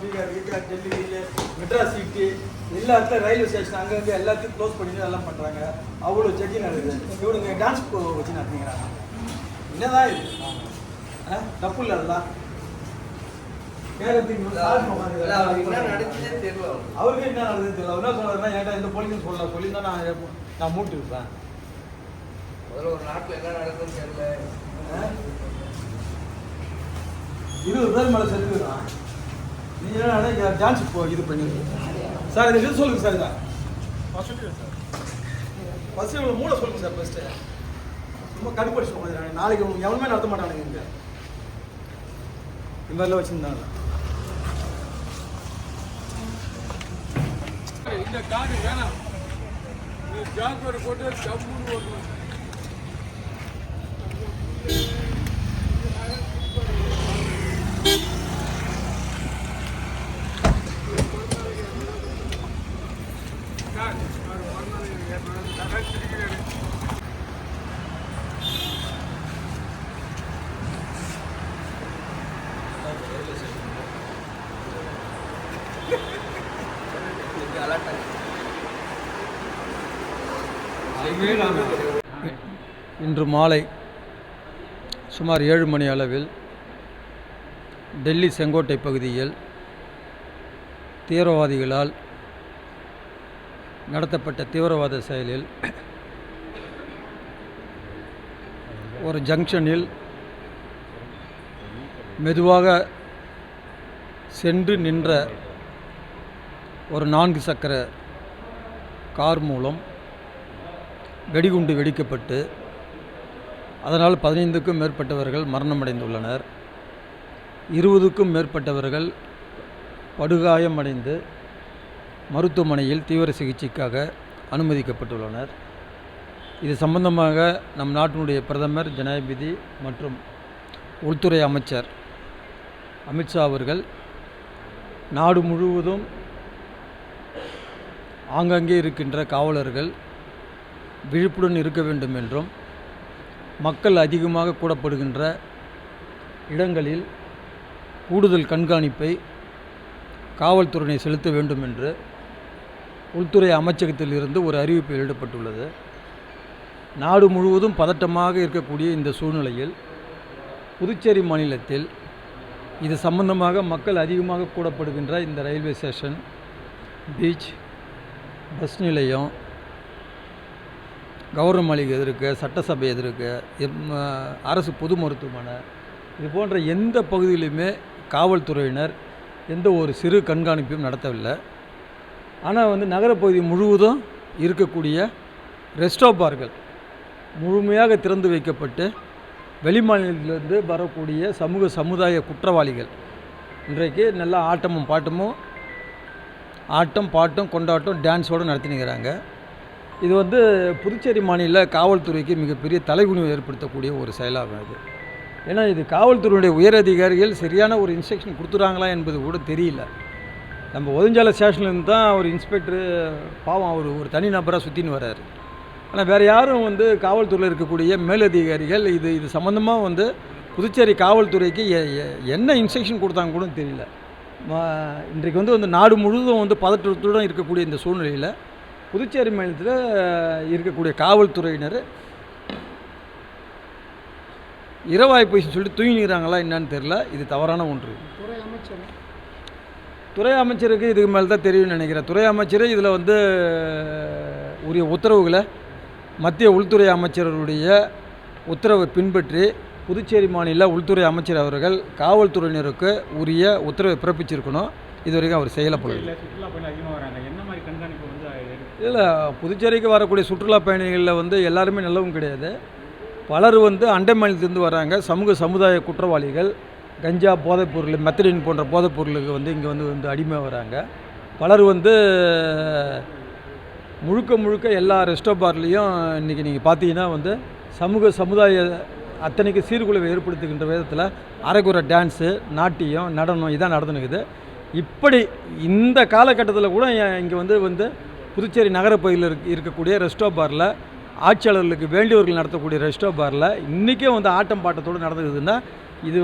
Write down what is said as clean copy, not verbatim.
Bihar Delhi Madras city எல்லா இடத்துல railway station அங்கங்கே எல்லாத்தையும் க்ளோஸ் பண்ணி எல்லாம் பண்ணுறாங்க. அவ்வளோ செக்கிங் நடக்குது. இவனுங்க டான்ஸ் வச்சு நடத்துங்கிறாங்க. என்னதான் இது தப்பு இல்லை. அதெல்லாம் அவருக்கு என்ன நடந்ததுன்னு தெரியல. அவர் என்ன சொல்றாருன்னா ஏன்டா இந்த போலீஸ் சொல்லி தான் நான் மூட்டி இருப்பேன். முதல்ல ஒரு நாட்டில் என்ன நடக்குதுன்னு தெரியல. 20 பேர் மேலே செத்துக்கிறான். நீங்கள் என்ன டான்ஸ் இது பண்ணிடுங்க சார். இது சொல்லுங்க சார். இதான் ஃபஸ்ட்டு இவ்வளோ மூட சொல்லுங்க சார். ஃபஸ்ட்டு ரொம்ப கடுப்படிச்சு போகிறாங்க. நாளைக்கு எவனுமே நடத்த மாட்டானுங்க. இங்கே இந்த மாதிரிலாம் வச்சுருந்தாங்க. இந்த காடு வேணாம். ஜாக்கர் போட்டு டப்புன்னு ஓட்டணும். இன்று மாலை சுமார் 7 மணி அளவில் டெல்லி செங்கோட்டை பகுதியில் தீவிரவாதிகளால் நடத்தப்பட்ட தீவிரவாத செயலில் ஒரு ஜங்ஷனில் மெதுவாக சென்று நின்ற ஒரு 4 சக்கர கார் மூலம் வெடிகுண்டு வெடிக்கப்பட்டு அதனால் 15க்கும் மேற்பட்டவர்கள் மரணமடைந்துள்ளனர். 20க்கும் மேற்பட்டவர்கள் படுகாயமடைந்து மருத்துவமனையில் தீவிர சிகிச்சைக்காக அனுமதிக்கப்பட்டுள்ளனர். இது சம்பந்தமாக நம் நாட்டினுடைய பிரதமர், ஜனாதிபதி மற்றும் உள்துறை அமைச்சர் அமித்ஷா அவர்கள் நாடு முழுவதும் ஆங்காங்கே இருக்கின்ற காவலர்கள் விழிப்புடன் இருக்க வேண்டும் என்றும், மக்கள் அதிகமாக கூடப்படுகின்ற இடங்களில் கூடுதல் கண்காணிப்பை காவல்துறையினை செலுத்த வேண்டும் என்று உள்துறை அமைச்சகத்தில் இருந்து ஒரு அறிவிப்பு வெளியிடப்பட்டுள்ளது. நாடு முழுவதும் பதட்டமாக இருக்கக்கூடிய இந்த சூழ்நிலையில் புதுச்சேரி மாநிலத்தில் இது சம்பந்தமாக மக்கள் அதிகமாக கூடப்படுகின்ற இந்த ரயில்வே ஸ்டேஷன், பீச், பஸ் நிலையம், கவர்னர் மாளிகை எதிர்க்க, சட்டசபை எதிர்க்க, அரசு பொது மருத்துவமனை, இது போன்ற எந்த பகுதியிலுமே காவல்துறையினர் எந்த ஒரு சிறு கண்காணிப்பையும் நடத்தவில்லை. ஆனால் நகரப்பகுதி முழுவதும் இருக்கக்கூடிய ரெஸ்டோ பார்கள் முழுமையாக திறந்து வைக்கப்பட்டு வெளிமாநிலத்திலிருந்து வரக்கூடிய சமுதாய குற்றவாளிகள் இன்றைக்கு நல்லா ஆட்டம் பாட்டம் கொண்டாட்டம் டான்ஸோடு நடத்தினுக்கிறாங்க. இது புதுச்சேரி மாநில காவல்துறைக்கு மிகப்பெரிய தலைகுனிவை ஏற்படுத்தக்கூடிய ஒரு செயலாகும் இது. ஏன்னா இது காவல்துறையுடைய உயர் அதிகாரிகள் சரியான ஒரு இன்ஸ்ட்ரக்ஷன் கொடுத்துறாங்களா என்பது கூட தெரியல. நம்ம ஒதுஞ்சாலை ஸ்டேஷன்லேருந்து தான் ஒரு இன்ஸ்பெக்டரு பாவம் அவர் ஒரு தனி நபராக சுற்றின்னு வர்றாரு. ஆனால் வேறு யாரும் காவல்துறையில் இருக்கக்கூடிய மேலதிகாரிகள் இது சம்மந்தமாக புதுச்சேரி காவல்துறைக்கு என்ன இன்ஸ்ட்ரக்ஷன் கொடுத்தாங்க கூட தெரியல. இன்றைக்கு நாடு முழுவதும் பதற்றத்துடன் இருக்கக்கூடிய இந்த சூழ்நிலையில் புதுச்சேரி மாநிலத்தில் இருக்கக்கூடிய காவல்துறையினர் இரவாய் போய் சொல்லிட்டு தூங்கிக்கிறாங்களா என்னன்னு தெரியல. இது தவறான ஒன்று. துறை அமைச்சருக்கு இதுக்கு மேலே தான் தெரியும்னு நினைக்கிறேன். துறை அமைச்சர் இதில் உரிய உத்தரவுகளை மத்திய உள்துறை அமைச்சருடைய உத்தரவை பின்பற்றி புதுச்சேரி மாநில உள்துறை அமைச்சர் அவர்கள் காவல்துறையினருக்கு உரிய உத்தரவை பிறப்பிச்சிருக்கணும். இது வரைக்கும் அவர் செயலப்படவில்லை. இல்லை, புதுச்சேரிக்கு வரக்கூடிய சுற்றுலா பயணிகளில் எல்லாருமே நல்லவும் கிடையாது. பலர் அண்டை மாநிலத்திலேருந்து வராங்க. சமுதாய குற்றவாளிகள், கஞ்சா போதைப்பொருள், மெத்தடின் போன்ற போதைப்பொருளுக்கு இங்கே அடிமை வராங்க. பலர் முழுக்க எல்லா ரெஸ்டோ பார்லேயும் இன்றைக்கி நீங்கள் பார்த்தீங்கன்னா சமுதாய அத்தனைக்கு சீர்குலைவை ஏற்படுத்துகின்ற விதத்தில் அரைக்குறை டான்ஸு, நாட்டியம், நடனம் இதான் நடந்துனுக்குது. இப்படி இந்த காலகட்டத்தில் கூட இங்கே புதுச்சேரி நகரப்பகுதியில் இருக்கக்கூடிய ரெஸ்டோ பாரில் ஆட்சியாளர்களுக்கு வேண்டியவர்கள் நடத்தக்கூடிய ரெஸ்டோ பாரில் இன்றைக்கே ஆட்டம் பாட்டத்தோடு நடந்துக்குதுன்னா இது